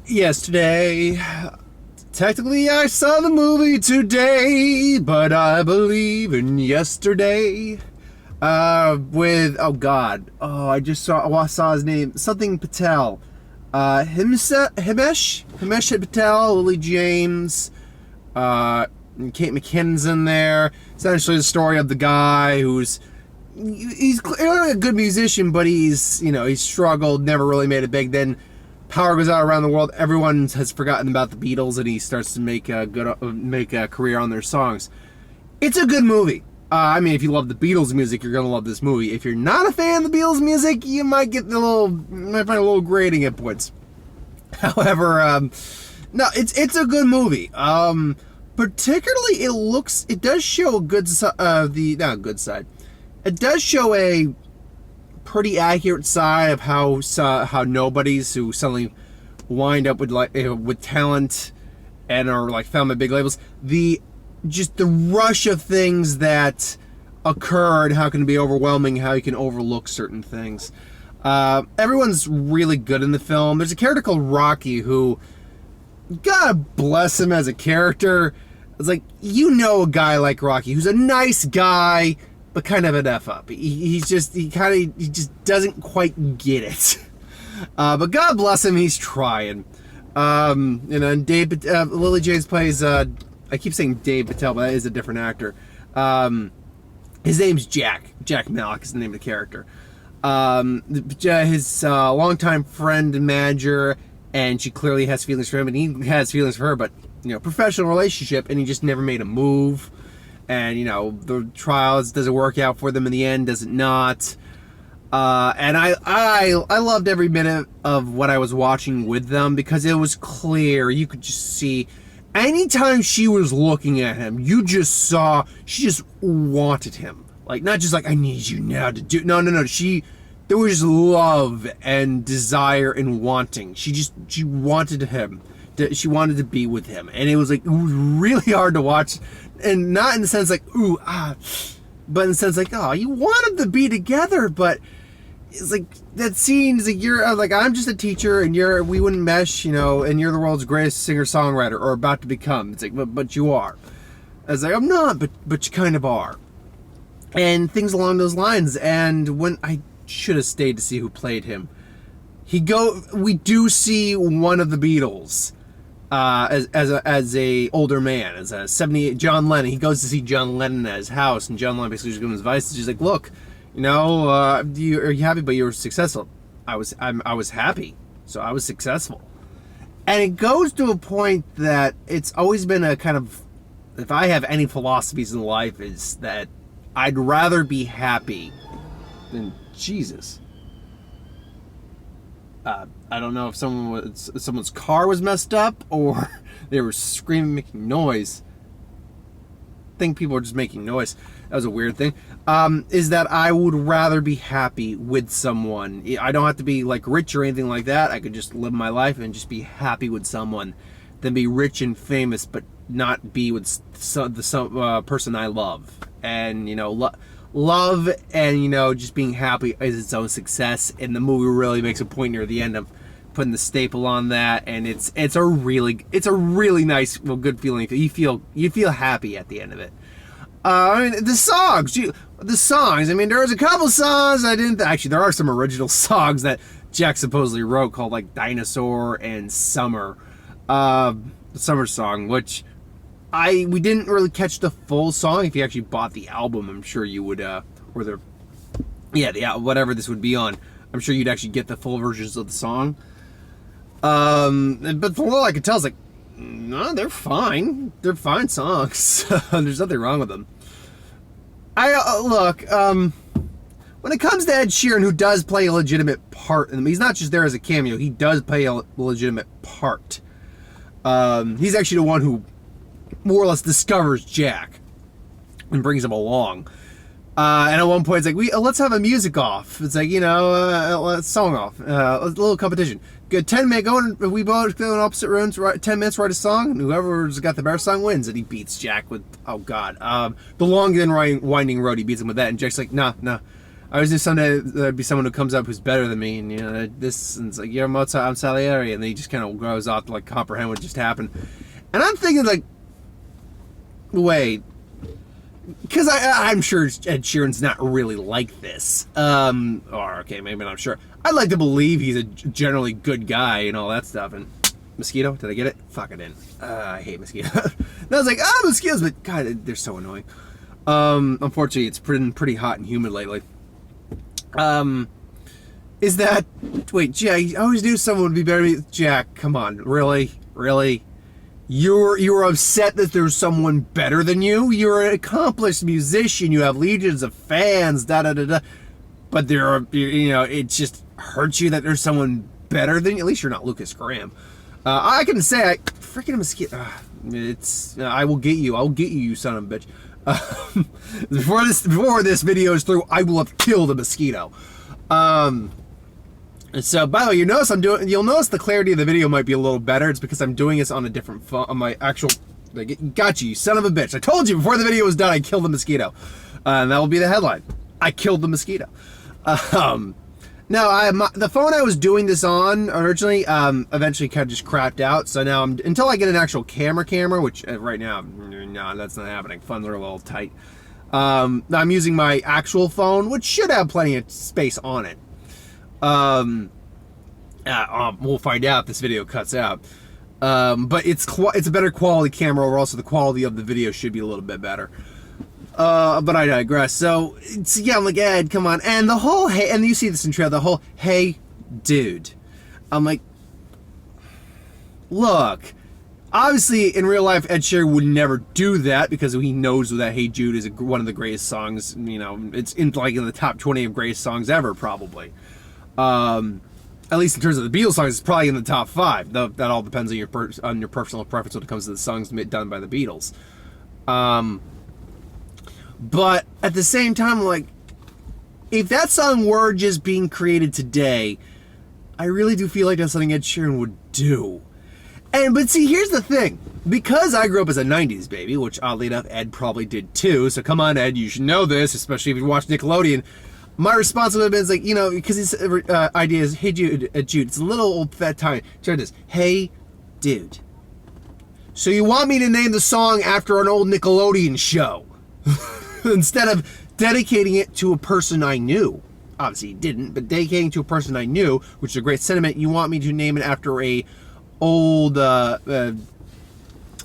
Yesterday. Technically, I saw the movie today, but I believe in yesterday. I just saw his name, something Patel. Himesh Patel, Lily James, and Kate McKinnon's in there. Essentially, the story of the guy he's clearly a good musician, but he's struggled, never really made it big. Then power goes out around the world. Everyone has forgotten about the Beatles, and he starts to make a career on their songs. It's a good movie. If you love the Beatles music, you're gonna love this movie. If you're not a fan of the Beatles music, you might find a little grating at points. However, no, it's a good movie. Particularly, it does show not a good side. It does show a pretty accurate side of how nobodies who suddenly wind up with talent and are found by big labels, the rush of things that occur and how it can be overwhelming, how you can overlook certain things. Everyone's really good in the film. There's a character called Rocky who, God bless him as a character. It's a guy like Rocky who's a nice guy but kind of an F up. He just doesn't quite get it. But God bless him, he's trying. And Lily James plays, I keep saying Dave Patel, but that is a different actor. His name's Jack. Jack Malik is the name of the character. His longtime friend and manager, and she clearly has feelings for him, and he has feelings for her, but, professional relationship, and he just never made a move. And, the trials, does it work out for them in the end? Does it not? And I loved every minute of what I was watching with them because it was clear. You could just see anytime she was looking at him, you just saw she just wanted him. Not just I need you now to do. No. There was just love and desire and wanting. She wanted him. She wanted to be with him, and it was really hard to watch, and not in the sense but in the sense oh, you want them to be together, but it's that scene is you're I'm just a teacher and we wouldn't mesh, and you're the world's greatest singer-songwriter or about to become. It's but you are. I was I'm not, but you kind of are, and things along those lines. And when I should have stayed to see who played him, we do see one of the Beatles. As a older man, as a 78 John Lennon. He goes to see John Lennon at his house, and John Lennon basically just gives him advice. She's look, are you happy? But you were successful. I was happy, so I was successful. And it goes to a point that it's always been a kind of, if I have any philosophies in life, is that I'd rather be happy than Jesus. I don't know if someone's car was messed up or they were screaming, making noise. I think people are just making noise. That was a weird thing. Is that I would rather be happy with someone. I don't have to be rich or anything like that. I could just live my life and just be happy with someone than be rich and famous but not be with some person I love. And, love and just being happy is its own success, and the movie really makes a point near the end of putting the staple on that, and it's a really nice, good feeling. You feel happy at the end of it. The songs. There was a couple songs I didn't actually. There are some original songs that Jack supposedly wrote called Dinosaur and Summer, the Summer song, which we didn't really catch the full song. If you actually bought the album, I'm sure you would, whatever this would be on, I'm sure you'd actually get the full versions of the song. But from all I could tell, no, they're fine. They're fine songs. There's nothing wrong with them. When it comes to Ed Sheeran, who does play a legitimate part in them, he's not just there as a cameo, he does play a legitimate part. He's actually the one who more or less discovers Jack and brings him along. And at one point, it's let's have a music off. It's let's song off. A little competition. Good 10 minutes, we both go in opposite rooms, 10 minutes, write a song, and whoever's got the better song wins. And he beats Jack with, the long and winding road, he beats him with that. And Jack's nah, I always knew someday there'd be someone who comes up who's better than me, and this, and it's like, you're Mozart, I'm Salieri, and then he just kind of grows up to like comprehend what just happened. And I'm thinking like, wait, because I'm sure Ed Sheeran's not really like this. Or okay, maybe not sure. I'd like to believe he's a generally good guy and all that stuff. And mosquito, did I get it? Fuck, I didn't. I hate mosquitoes. And I was like, mosquitoes, but God, they're so annoying. Unfortunately, it's pretty hot and humid lately. Is that... Wait, Jack, I always knew someone would be better than me. Jack, come on. Really? Really? You're upset that there's someone better than you? You're an accomplished musician. You have legions of fans, da-da-da-da. But it just hurts you that there's someone better than you. At least you're not Lucas Graham. I can say, freaking mosquito... I will get you. I'll get you, you son of a bitch. Before this video is through, I will have killed a mosquito. So, by the way, you'll notice the clarity of the video might be a little better. It's because I'm doing this on a different phone, on my actual, got you son of a bitch. I told you before the video was done, I killed the mosquito. And that will be the headline. I killed the mosquito. Now, the phone I was doing this on originally, eventually kind of just crapped out. So now, until I get an actual camera, which right now, no, that's not happening. Funds are a little tight. I'm using my actual phone, which should have plenty of space on it. We'll find out if this video cuts out. But it's a better quality camera, or also the quality of the video should be a little bit better. But I digress. So, yeah, I'm like, Ed, come on. And the whole, hey, and you see this in trailer, the whole, hey, dude. I'm like, look, obviously, in real life, Ed Sheeran would never do that because he knows that Hey Jude is one of the greatest songs, it's in the top 20 of greatest songs ever, probably. At least in terms of the Beatles songs, it's probably in the top 5. That all depends on your personal preference when it comes to the songs done by the Beatles. But at the same time, like, if that song were just being created today, I really do feel like that's something Ed Sheeran would do. But see, here's the thing. Because I grew up as a 90s baby, which oddly enough, Ed probably did too, so come on, Ed, you should know this, especially if you watch Nickelodeon. My response would have been, like, because his idea is, hey, Jude, it's a little old fat time. Try this. Hey, dude. So you want me to name the song after an old Nickelodeon show? Instead of dedicating it to a person I knew. Obviously he didn't, but dedicating to a person I knew, which is a great sentiment. You want me to name it after a old old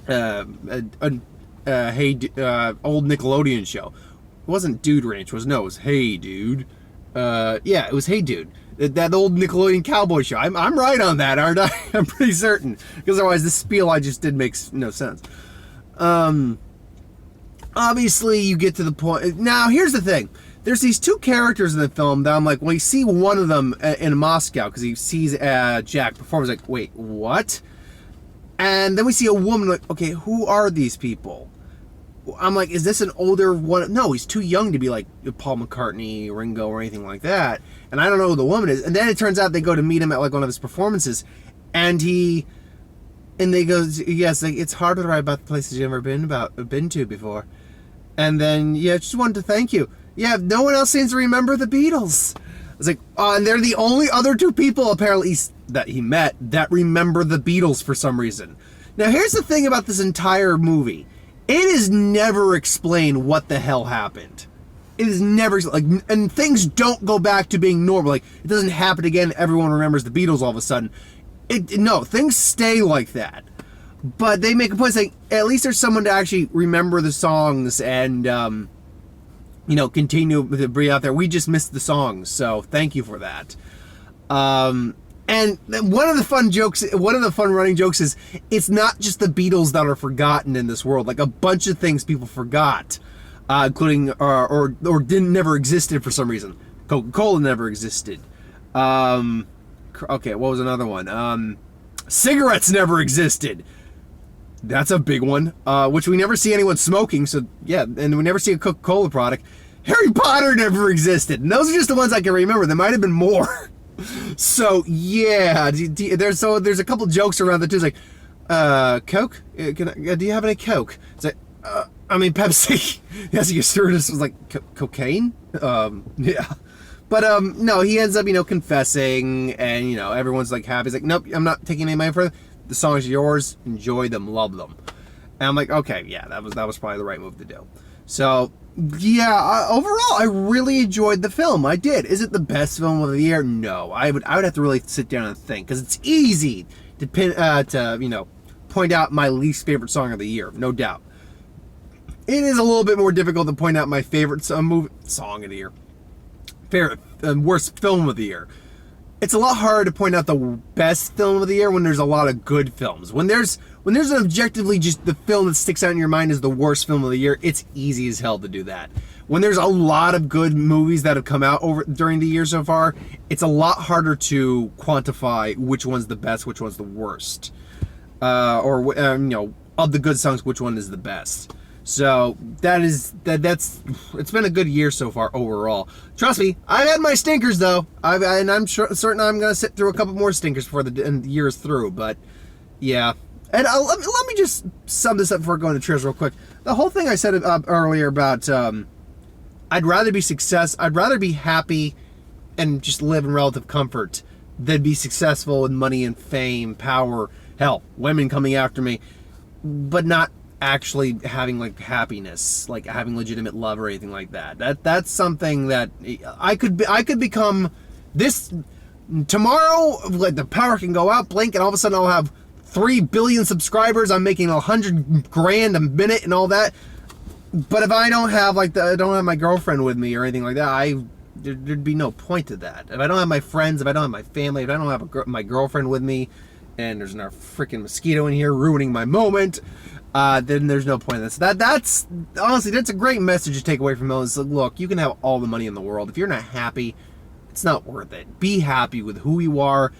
Nickelodeon show. It wasn't Dude Ranch, it was Hey Dude. Yeah, it was Hey Dude. That old Nickelodeon cowboy show. I'm right on that, aren't I? I'm pretty certain. Because otherwise this spiel I just did makes no sense. Obviously, you get to the point. Now, here's the thing. There's these two characters in the film that I'm like, well, you see one of them in Moscow because he sees Jack perform. He's like, wait, what? And then we see a woman, like, okay, who are these people? I'm like, is this an older one? No, he's too young to be like Paul McCartney, Ringo, or anything like that. And I don't know who the woman is. And then it turns out they go to meet him at like one of his performances, and they go, yes, like, it's hard to write about the places you've never been to before. And then, yeah, just wanted to thank you. Yeah, no one else seems to remember the Beatles. I was like, and they're the only other two people, apparently, that he met that remember the Beatles for some reason. Now, here's the thing about this entire movie. It is never explained what the hell happened. It is never, like, and things don't go back to being normal. Like, it doesn't happen again, everyone remembers the Beatles all of a sudden. No, things stay like that. But they make a point saying, at least there's someone to actually remember the songs and, continue to breathe out there. We just missed the songs, so thank you for that. And one of the fun running jokes is, it's not just the Beatles that are forgotten in this world. Like, a bunch of things people forgot, including, or never existed for some reason. Coca-Cola never existed. Okay, what was another one? Cigarettes never existed. That's a big one, which we never see anyone smoking, so yeah, and we never see a Coca-Cola product. Harry Potter never existed, and those are just the ones I can remember. There might have been more. So, yeah, there's a couple jokes around the two. It's like, Coke? Do you have any Coke? It's like, Pepsi. Yes, your stewardess was like, cocaine? Yeah. But no, he ends up, confessing, and everyone's like happy. He's like, nope, I'm not taking any money for it. The songs are yours. Enjoy them, love them. And I'm like, okay, yeah, that was probably the right move to do. So yeah, overall, I really enjoyed the film. I did. Is it the best film of the year? No, I would have to really sit down and think, because it's easy to point out my least favorite song of the year, no doubt. It is a little bit more difficult to point out my favorite song of the year. Favorite, worst film of the year. It's a lot harder to point out the best film of the year when there's a lot of good films. When there's an objectively just the film that sticks out in your mind as the worst film of the year, it's easy as hell to do that. When there's a lot of good movies that have come out during the year so far, it's a lot harder to quantify which one's the best, which one's the worst, of the good songs, which one is the best. So that's it's been a good year so far overall. Trust me, I've had my stinkers though. And I'm certain I'm gonna sit through a couple more stinkers before the year is through. But yeah, and let me just sum this up before going to trailers real quick. The whole thing I said earlier about I'd rather be happy and just live in relative comfort than be successful in money and fame, power, hell, women coming after me, but not actually having like happiness, like having legitimate love or anything like that. That's something that I could become this tomorrow. Like the power can go out, blink, and all of a sudden I'll have 3 billion subscribers. I'm making $100,000 a minute and all that. But if I don't have I don't have my girlfriend with me or anything like that, there'd be no point to that. If I don't have my friends, if I don't have my family, if I don't have my girlfriend with me, and there's no freaking mosquito in here ruining my moment, then there's no point in this. That's honestly, that's a great message to take away from those. Look, you can have all the money in the world. If you're not happy, it's not worth it. Be happy with who you are,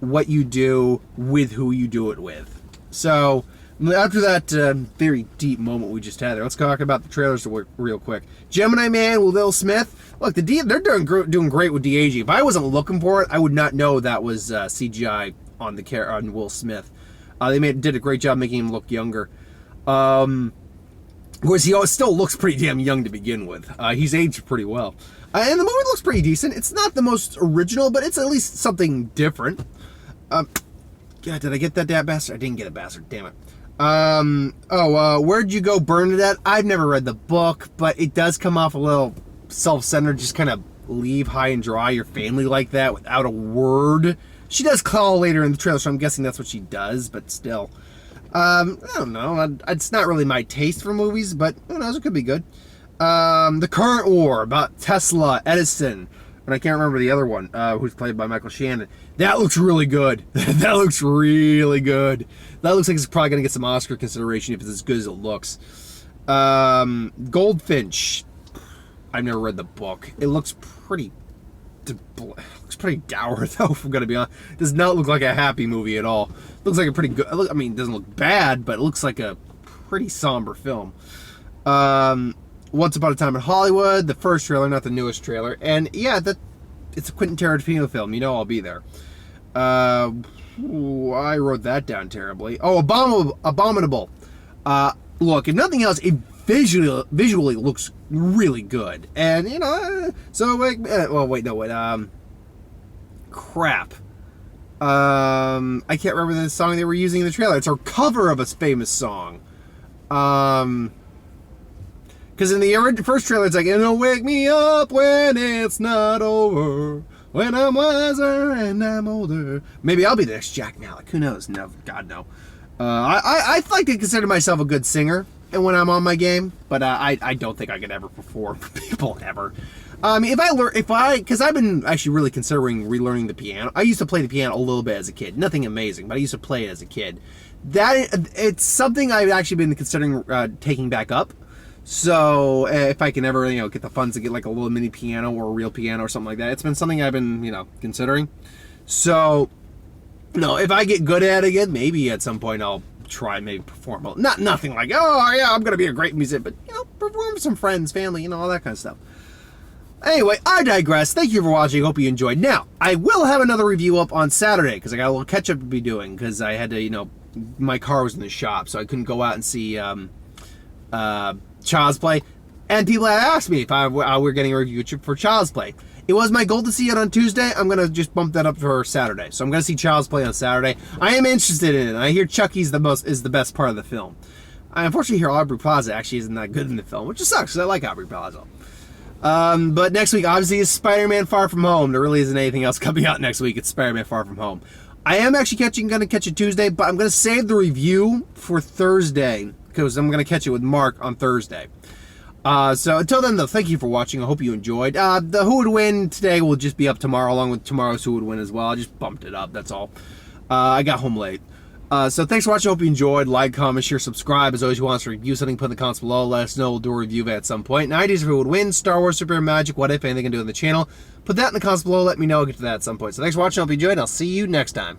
what you do, with who you do it with. So after that very deep moment we just had there, let's talk about the trailers real quick. Gemini Man with Will Smith. Look, they're doing great with de-aging. If I wasn't looking for it, I would not know that was CGI on Will Smith. They did a great job making him look younger. Of course, he still looks pretty damn young to begin with. He's aged pretty well. And the movie looks pretty decent. It's not the most original, but it's at least something different. God, did I get that bastard? I didn't get a bastard, damn it. Where'd You Go, Bernadette? I've never read the book, but it does come off a little self-centered, just kind of leave high and dry your family like that without a word. She does call later in the trailer, so I'm guessing that's what she does, but still. I don't know. It's not really my taste for movies, but who knows? It could be good. The Current War, about Tesla, Edison, and I can't remember the other one, who's played by Michael Shannon. That looks really good. That looks really good. That looks like it's probably going to get some Oscar consideration if it's as good as it looks. Goldfinch. I've never read the book. It looks pretty dour, though, if I'm going to be honest. It does not look like a happy movie at all. It looks like a pretty good... I mean, it doesn't look bad, but it looks like a pretty somber film. Once Upon a Time in Hollywood, the first trailer, not the newest trailer. And, yeah, it's a Quentin Tarantino film. You know I'll be there. I wrote that down terribly. Oh, Abominable. Look, if nothing else, it visually looks really good. And, crap. I can't remember the song they were using in the trailer. It's a cover of a famous song. Because in the first trailer, it's like, it'll wake me up when it's not over, when I'm wiser and I'm older. Maybe I'll be the next Jack Malik. Who knows? No, God, no. I like to consider myself a good singer and when I'm on my game, but I don't think I could ever perform for people ever. Because I've been actually really considering relearning the piano. I used to play the piano a little bit as a kid. Nothing amazing, but I used to play it as a kid. It's something I've actually been considering taking back up. So if I can ever, get the funds to get like a little mini piano or a real piano or something like that, it's been something I've been, considering. So, no, if I get good at it again, maybe at some point I'll try maybe perform. Nothing like, oh yeah, I'm gonna be a great musician, but perform for some friends, family, all that kind of stuff. Anyway, I digress. Thank you for watching. Hope you enjoyed. Now, I will have another review up on Saturday because I got a little catch up to be doing because I had to, my car was in the shop, so I couldn't go out and see Child's Play. And people had asked me if we were getting a review for Child's Play. It was my goal to see it on Tuesday. I'm gonna just bump that up for Saturday. So I'm gonna see Child's Play on Saturday. I am interested in it. I hear Chucky's is the best part of the film. I unfortunately hear Aubrey Plaza actually isn't that good in the film, which just sucks because I like Aubrey Plaza. But next week obviously is Spider-Man Far From Home. There really isn't anything else coming out next week. It's Spider-Man Far From Home. I am actually gonna catch it Tuesday, but I'm gonna save the review for Thursday because I'm gonna catch it with Mark on Thursday. So until then, though, thank you for watching. I hope you enjoyed. The Who Would Win today will just be up tomorrow, along with tomorrow's Who Would Win as well. I just bumped it up, that's all. I got home late. So thanks for watching. I hope you enjoyed. Like, comment, share, subscribe. As always, if you want us to review something, put in the comments below. Let us know. We'll do a review of it at some point. And ideas of Who Would Win, Star Wars, Super Magic, what if, anything I can do on the channel. Put that in the comments below. Let me know. I'll get to that at some point. So thanks for watching. I hope you enjoyed. I'll see you next time.